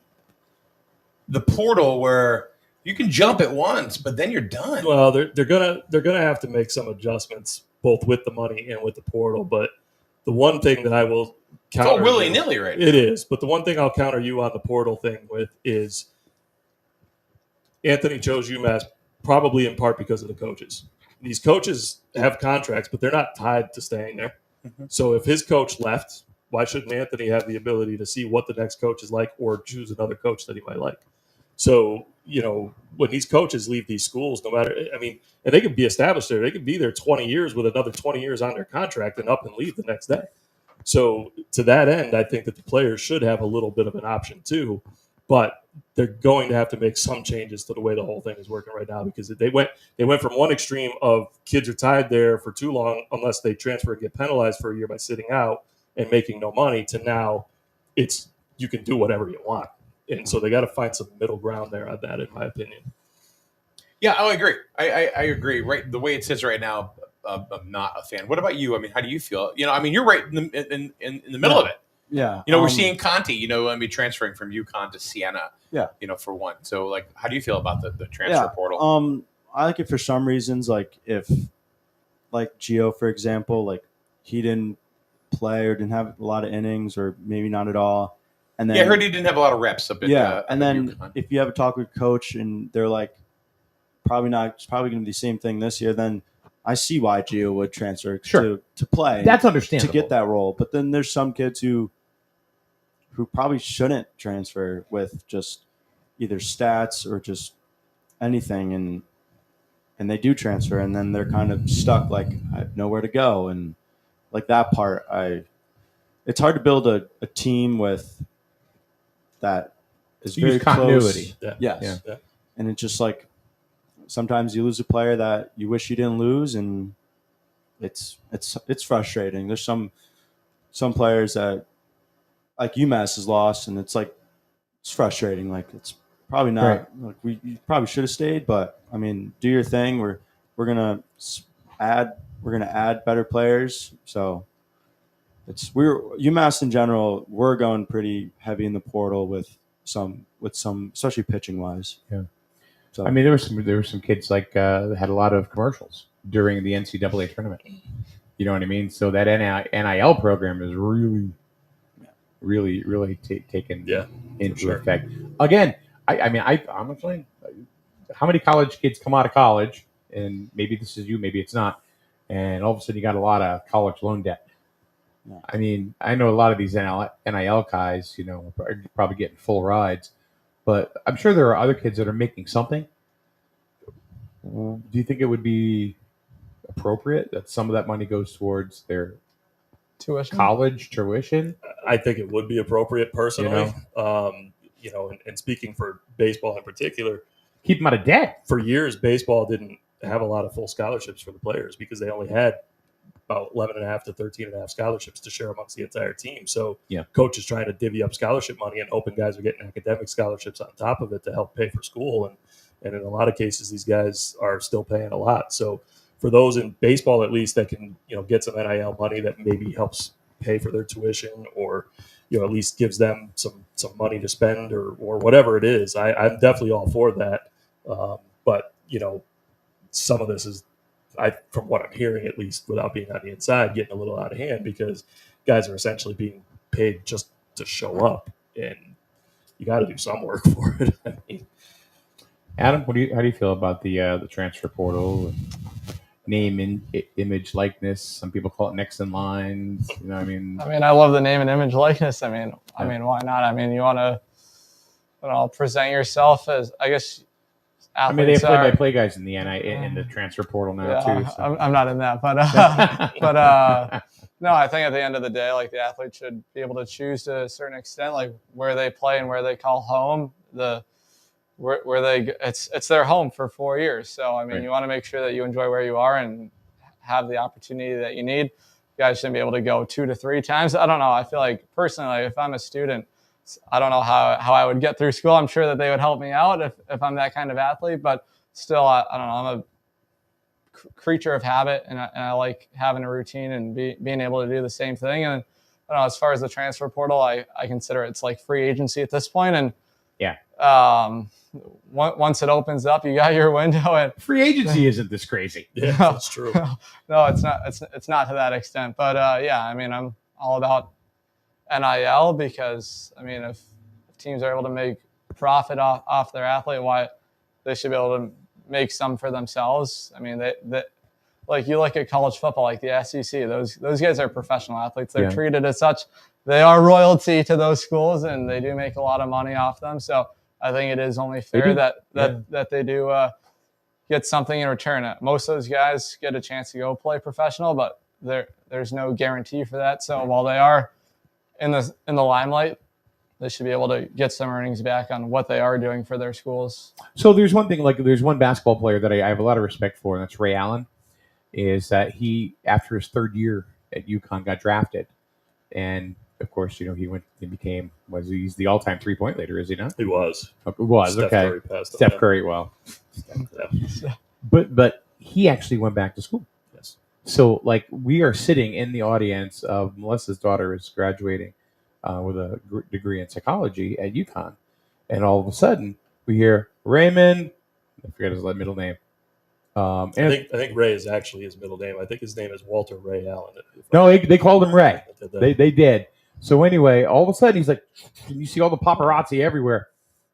the portal where you can jump at once, but then you're done?
Well, they're gonna have to make some adjustments, both with the money and with the portal. But the one thing that I will counter,
it's all willy-nilly right now.
It is, but the one thing I'll counter you on the portal thing with is Anthony chose UMass probably in part because of the coaches. These coaches have contracts, but they're not tied to staying there. Mm-hmm. So if his coach left, why shouldn't Anthony have the ability to see what the next coach is like, or choose another coach that he might like? So, when these coaches leave these schools, and they can be established there. They can be there 20 years with another 20 years on their contract and up and leave the next day. So to that end, I think that the players should have a little bit of an option too. but they're going to have to make some changes to the way the whole thing is working right now, because they went from one extreme of kids are tied there for too long unless they transfer and get penalized for a year by sitting out and making no money, to now it's you can do whatever you want. And so they got to find some middle ground there on that, in my opinion.
Yeah, I agree. I agree. Right, the way it sits right now, I'm not a fan. What about you? I mean, how do you feel? You're right in the middle of it.
Yeah.
We're seeing Conti, transferring from UConn to Siena.
Yeah.
For one. So, like, how do you feel about the transfer portal?
I like it for some reasons. Like, if, like, Gio, for example, like, he didn't play or didn't have a lot of innings or maybe not at all. And then,
I heard he didn't have a lot of reps up at
and then
UConn.
if you have a talk with coach and they're like, it's probably going to be the same thing this year, then I see why Gio would transfer to play.
That's understandable.
To get that role. But then there's some kids who probably shouldn't transfer with just either stats or just anything, and they do transfer, and then they're kind of stuck, like, I have nowhere to go. And like that part, it's hard to build a team with that is very
continuity.
Close. Yes. Yeah. And it's just like sometimes you lose a player that you wish you didn't lose, and it's frustrating. There's some players that, like, UMass is lost, and it's like it's frustrating. Like, it's probably not.
Right.
Like, you probably should have stayed, but I mean, do your thing. We're gonna add better players. So UMass in general. We're going pretty heavy in the portal with some, especially pitching wise.
Yeah.
So
I mean, there were some kids like that had a lot of commercials during the NCAA tournament. You know what I mean? So that NIL program is really taken into effect. Again, I honestly, how many college kids come out of college, and maybe this is you, maybe it's not, and all of a sudden you got a lot of college loan debt. Yeah. I mean, I know a lot of these NIL guys, are probably getting full rides, but I'm sure there are other kids that are making something. Do you think it would be appropriate that some of that money goes towards their college tuition?
I think it would be appropriate personally. And speaking for baseball in particular,
keep them out of debt.
For years, baseball didn't have a lot of full scholarships for the players because they only had about 11.5 to 13.5 scholarships to share amongst the entire team. So coaches trying to divvy up scholarship money and hoping guys are getting academic scholarships on top of it to help pay for school. And in a lot of cases, these guys are still paying a lot. So for those in baseball, at least, that can, get some NIL money that maybe helps pay for their tuition, or, at least gives them some money to spend, or whatever it is. I'm definitely all for that. But, some of this is, from what I'm hearing, at least without being on the inside, getting a little out of hand, because guys are essentially being paid just to show up, and you got to do some work for it. I mean,
Adam, how do you feel about the transfer portal, and name, image, likeness? Some people call it next in lines. I mean,
I love the name and image likeness. I mean, why not? I mean, you want to, present yourself as, I guess, athletes.
They have play-by-play guys in the in the transfer portal now too. So.
I'm not in that, but no, I think at the end of the day, like, the athlete should be able to choose to a certain extent, like, where they play and where they call home. Where it's their home for 4 years. So, you want to make sure that you enjoy where you are and have the opportunity that you need. You guys shouldn't be able to go 2 to 3 times. I don't know. I feel like personally, like, if I'm a student, I don't know how I would get through school. I'm sure that they would help me out if I'm that kind of athlete, but still, I don't know. I'm a creature of habit, and I like having a routine and being able to do the same thing. And I don't know, as far as the transfer portal, I consider it's like free agency at this point. And once it opens up, you got your window. And
free agency isn't this crazy.
Yeah, that's true.
No, it's not. It's not to that extent. But I'm all about NIL, because if teams are able to make profit off their athlete, why they should be able to make some for themselves. They like, you look at college football, like the SEC, those guys are professional athletes. They're treated as such. They are royalty to those schools, and they do make a lot of money off them. So I think it is only fair that they do get something in return. Most of those guys get a chance to go play professional, but there's no guarantee for that. So while they are in the limelight, they should be able to get some earnings back on what they are doing for their schools.
So there's one thing, like there's one basketball player that I have a lot of respect for, and that's Ray Allen. Is that he, after his third year at UConn, got drafted, and of course, he went and became he's the all-time 3-point leader, is he not?
He was.
Steph
Curry passed on
Steph
him.
Curry, well,
Yeah.
but he actually went back to school.
Yes.
So like we are sitting in the audience of Melissa's daughter is graduating with a degree in psychology at UConn, and all of a sudden we hear Raymond. I forget his middle name.
I think Ray is actually his middle name. I think his name is Walter Ray Allen.
No, they called him Ray.
Did they?
They did. So anyway, all of a sudden he's like, you see all the paparazzi everywhere.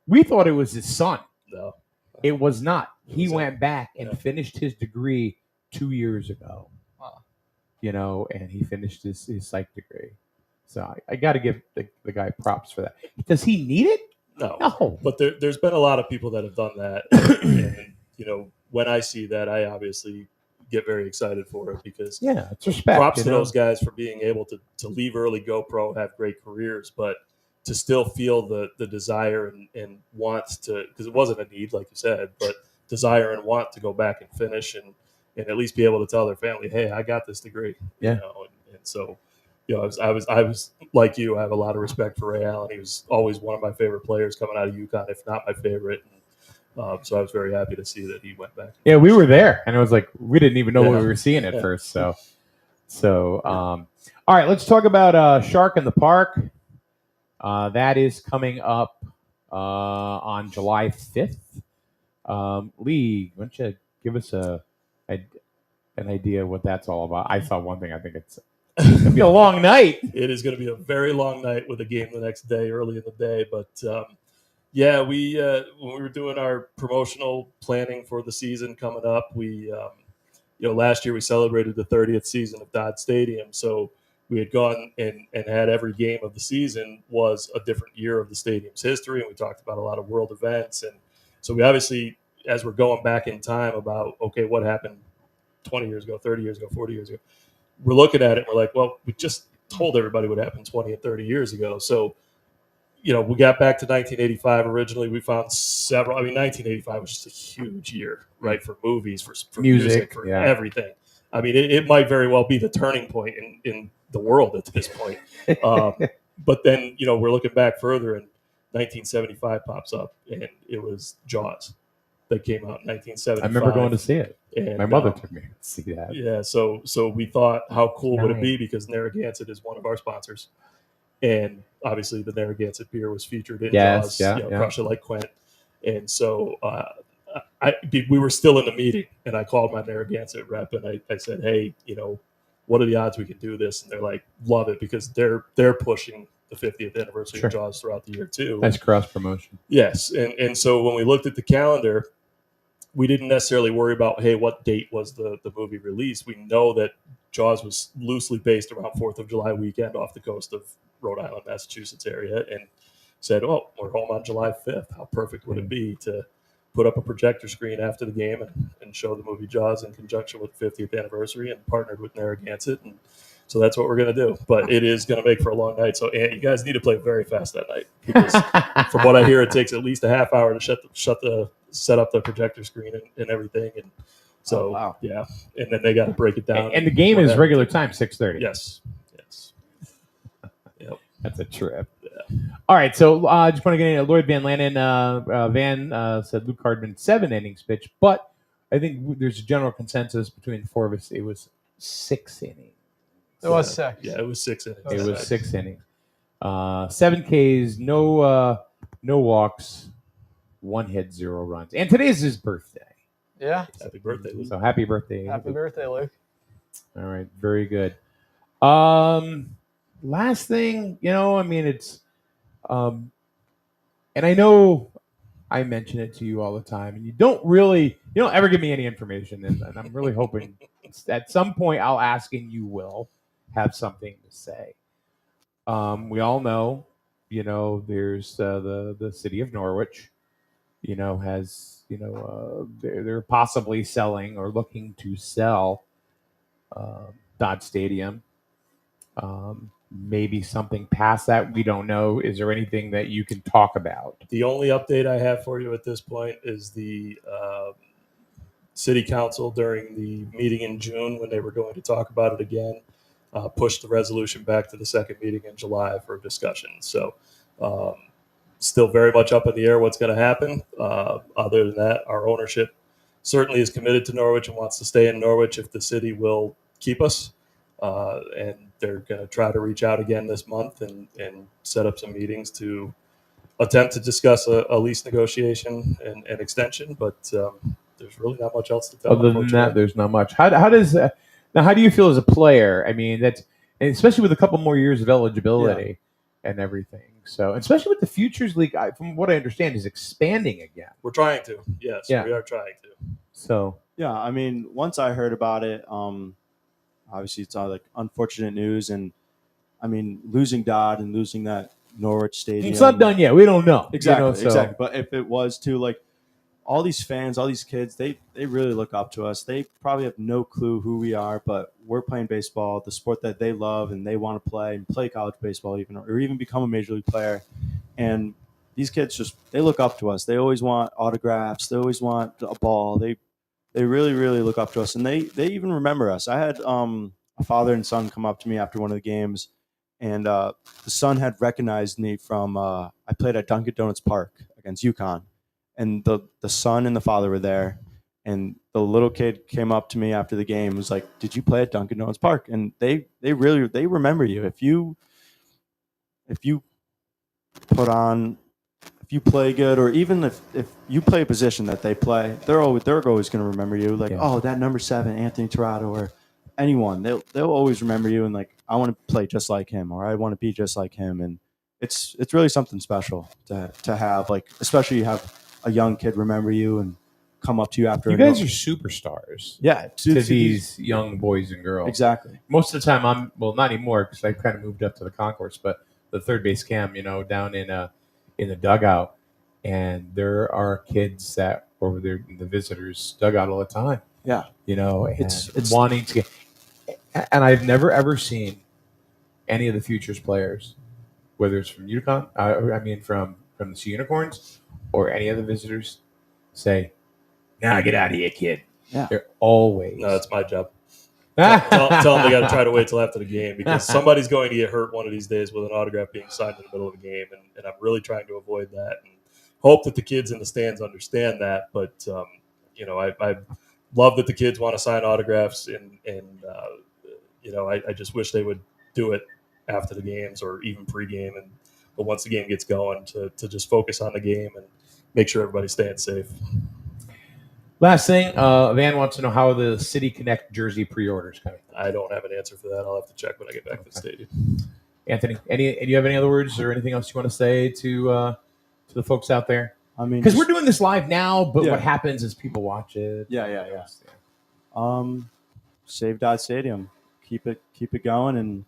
We thought it was his son.
No,
it was not. He went back and finished his degree 2 years ago.
Wow.
And he finished his psych degree. So I got to give the guy props for that. Does he need it?
No. But there's been a lot of people that have done that. And, when I see that, I obviously get very excited for it because
it's respect.
Props to those guys for being able to leave early, go pro, have great careers, but to still feel the desire and want to, because it wasn't a need, like you said, but desire and want to go back and finish and at least be able to tell their family, hey, I got this degree.
Yeah.
And so, I was like you. I have a lot of respect for Ray Allen. He was always one of my favorite players coming out of UConn, if not my favorite. So I was very happy to see that he went back.
Yeah, we were there, and it was like we didn't even know what we were seeing at first. So, all right, let's talk about Shark in the Park. That is coming up on July 5th. Lee, why don't you give us an idea of what that's all about? I saw one thing. I think it's going to be a long night.
It is going to be a very long night with a game the next day, early in the day. But, yeah, we when we were doing our promotional planning for the season coming up, we, last year we celebrated the 30th season of Dodd Stadium. So we had gone and had every game of the season was a different year of the stadium's history. And we talked about a lot of world events. And so we obviously, as we're going back in time about, okay, what happened 20 years ago, 30 years ago, 40 years ago, we're looking at it. And we're like, well, we just told everybody what happened 20 and 30 years ago. So, we got back to 1985 originally. We found several. 1985 was just a huge year, right, for movies, for music, for everything. It might very well be the turning point in the world at this point. But then, we're looking back further, and 1975 pops up, and it was Jaws that came out in 1975.
I remember going to see it.
And
my mother took me to see that.
Yeah, so we thought, how cool would it be? Because Narragansett is one of our sponsors. And obviously, the Narragansett beer was featured in Jaws, Crush It Like Quint. And so we were still in the meeting, and I called my Narragansett rep, and I said, hey, what are the odds we can do this? And they're like, love it, because they're pushing the 50th anniversary of Jaws throughout the year, too.
Nice cross-promotion.
Yes. And so when we looked at the calendar, we didn't necessarily worry about, hey, what date was the movie released? We know that Jaws was loosely based around 4th of July weekend off the coast of Rhode Island, Massachusetts area, and said, oh, we're home on July 5th. How perfect would it be to put up a projector screen after the game and show the movie Jaws in conjunction with the 50th anniversary, and partnered with Narragansett. And so that's what we're going to do. But it is going to make for a long night. So you guys need to play very fast that night, because from what I hear, it takes at least a half hour to set up the projector screen and everything. And so, yeah. And then they got to break it down.
And the game is regular time, 6:30.
Yes. Yep.
That's a trip.
Yeah.
All right, so I just want to get in. Lloyd Van Lannen. Van said Luke Hardman 7 innings pitch, but I think there's a general consensus between the four of us. It was 6 innings.
It was 6.
Yeah, it was 6 innings.
It was 6 innings. 7 Ks, no walks, 1 hit, 0 runs. And today's his birthday.
Yeah.
Happy birthday, Luke.
So happy birthday.
Happy birthday, Luke.
All right, very good. Last thing, it's, and I know I mention it to you all the time, and you don't ever give me any information, and I'm really hoping at some point I'll ask and you will have something to say. We all know, there's the city of Norwich, has, they're possibly selling or looking to sell Dodd Stadium. maybe something past that? We don't know. Is there anything that you can talk about?
The only update I have for you at this point is the city council during the meeting in June when they were going to talk about it again, pushed the resolution back to the second meeting in July for discussion. So still very much up in the air what's going to happen. Other than that, our ownership certainly is committed to Norwich and wants to stay in Norwich if the city will keep us. And they're going to try to reach out again this month and set up some meetings to attempt to discuss a lease negotiation and extension. But there's really not much else to tell.
Other than that, there's not much. How does now? How do you feel as a player? I mean, that's and especially with a couple more years of eligibility and everything. So, especially with the Futures League, from what I understand, is expanding again.
We're trying to. Yes, we are trying to.
So,
yeah, I mean, once I heard about it, obviously it's all like unfortunate news, and I mean, losing Dodd and losing that Norwich stadium.
it's not done yet. We don't know
Exactly,
you know, so.
exactly. But if it was to, like, all these fans, all these kids, they really look up to us. They probably have no clue who we are, but we're playing baseball, the sport that they love and they want to play, and play college baseball even, or even become a major league player. And these kids they look up to us. They always want autographs. They always want a ball. They really, really look up to us, and they even remember us. I had a father and son come up to me after one of the games, and the son had recognized me from I played at Dunkin' Donuts Park against UConn. And the son and the father were there, and the little kid came up to me after the game and was like, "Did you play at Dunkin' Donuts Park?" And they remember you. If you put on, if you play good, or even if you play a position that they play, they're always going to remember you. Like, oh, that number 7, Anthony Tirado, or anyone. They'll always remember you, and like, I want to play just like him, or I want to be just like him. And it's really something special to have, like, especially you have a young kid remember you and come up to you after.
You guys are superstars.
Yeah,
to these young boys and girls.
Exactly.
Most of the time, not anymore because I kind of moved up to the concourse, but the third base cam, down in the dugout, and there are kids that over there in the visitors dugout all the time.
Yeah,
it's wanting to get. And I've never ever seen any of the Futures players, whether it's from UConn, from the Sea Unicorns, or any of the visitors, say, "Nah, get out of here, kid."
Yeah,
they're always.
No, it's my job. tell them they got to try to wait till after the game, because somebody's going to get hurt one of these days with an autograph being signed in the middle of the game, and I'm really trying to avoid that and hope that the kids in the stands understand that. But I love that the kids want to sign autographs, and I just wish they would do it after the games or even pregame, but once the game gets going, to just focus on the game and make sure everybody's staying safe.
Last thing, Van wants to know how the City Connect jersey pre-orders coming.
I don't have an answer for that. I'll have to check when I get back to the stadium.
Anthony, do you have any other words or anything else you want to say to the folks out there?
I mean,
because we're doing this live now, but what happens is people watch it.
Yeah. Save Dodge Stadium. Keep it going, and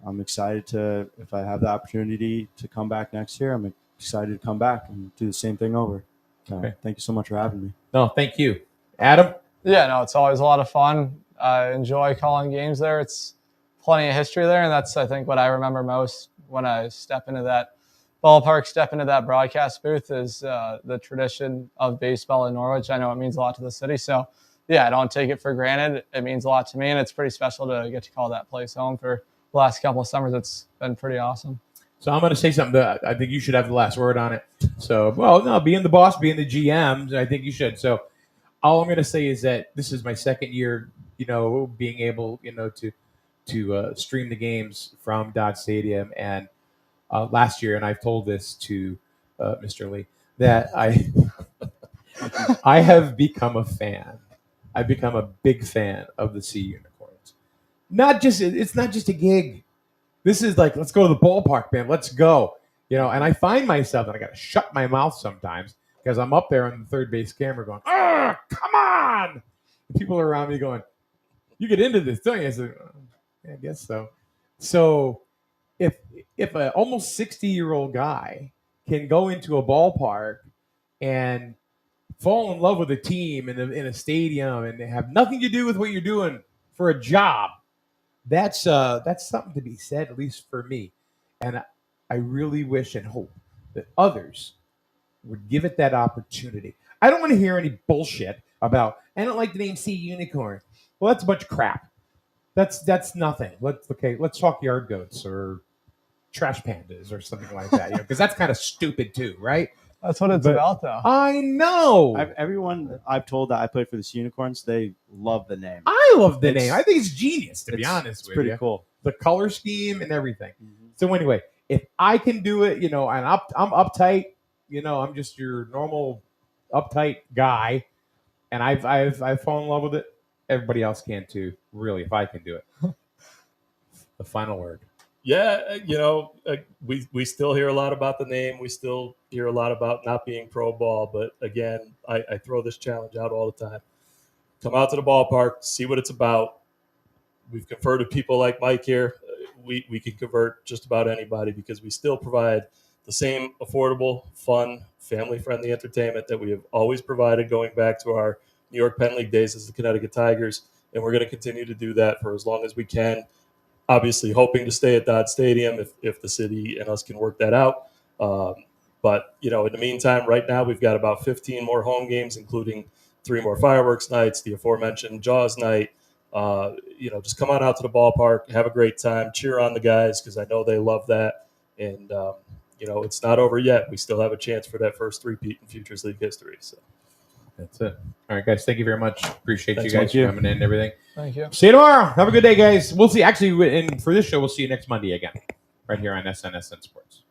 I'm excited if I have the opportunity to come back next year, I'm excited to come back and do the same thing over. So Thank you so much for having me.
No, thank you. Adam?
Yeah, no, it's always a lot of fun. I enjoy calling games there. It's plenty of history there, and that's, I think, what I remember most when I step into that ballpark, step into that broadcast booth is the tradition of baseball in Norwich. I know it means a lot to the city, so yeah, I don't take it for granted. It means a lot to me, and it's pretty special to get to call that place home for the last couple of summers. It's been pretty awesome.
So I'm going to say something that I think you should have the last word on it. So, being the boss, being the GM, I think you should. So all I'm going to say is that this is my second year, being able, to stream the games from Dodge Stadium. And last year, and I've told this to Mr. Lee, that I have become a fan. I've become a big fan of the Sea Unicorns. It's not just a gig. This is like, let's go to the ballpark, man. Let's go. And I find myself, and I got to shut my mouth sometimes because I'm up there on the third base camera going, come on. And people are around me going, you get into this, don't you? I said, I guess so. So if an almost 60-year-old guy can go into a ballpark and fall in love with a team in a stadium and have nothing to do with what you're doing for a job, That's something to be said, at least for me. And I really wish and hope that others would give it that opportunity. I don't want to hear any bullshit about, I don't like the name Sea Unicorn. Well, that's a bunch of crap. That's nothing. Let's talk yard goats or trash pandas or something like that, because that's kind of stupid too, right?
That's what it's about, though.
I know.
Everyone I've told that I played for the Unicorns, they love the name.
I love the name. I think it's genius, to be honest with you.
It's pretty cool.
The color scheme and everything. So anyway, if I can do it, and I'm uptight, I'm just your normal uptight guy, and I've fallen in love with it. Everybody else can too, really, if I can do it. The final word.
Yeah, we still hear a lot about the name. We still hear a lot about not being pro ball. But again, I throw this challenge out all the time. Come out to the ballpark, see what it's about. We've converted people like Mike here. We can convert just about anybody because we still provide the same affordable, fun, family-friendly entertainment that we have always provided going back to our New York Penn League days as the Connecticut Tigers. And we're going to continue to do that for as long as we can. Obviously, hoping to stay at Dodd Stadium if the city and us can work that out. But, in the meantime, right now we've got about 15 more home games, including 3 more fireworks nights, the aforementioned Jaws night. Just come on out to the ballpark, have a great time, cheer on the guys because I know they love that. And, it's not over yet. We still have a chance for that first three-peat in Futures League history. So
that's it. All right, guys. Thank you very much. Appreciate
Thanks,
you guys
thank you.
coming in and everything.
Thank you.
See you tomorrow. Have a good day, guys. We'll see. Actually, and for this show, we'll see you next Monday again, right here on SNSN Sports.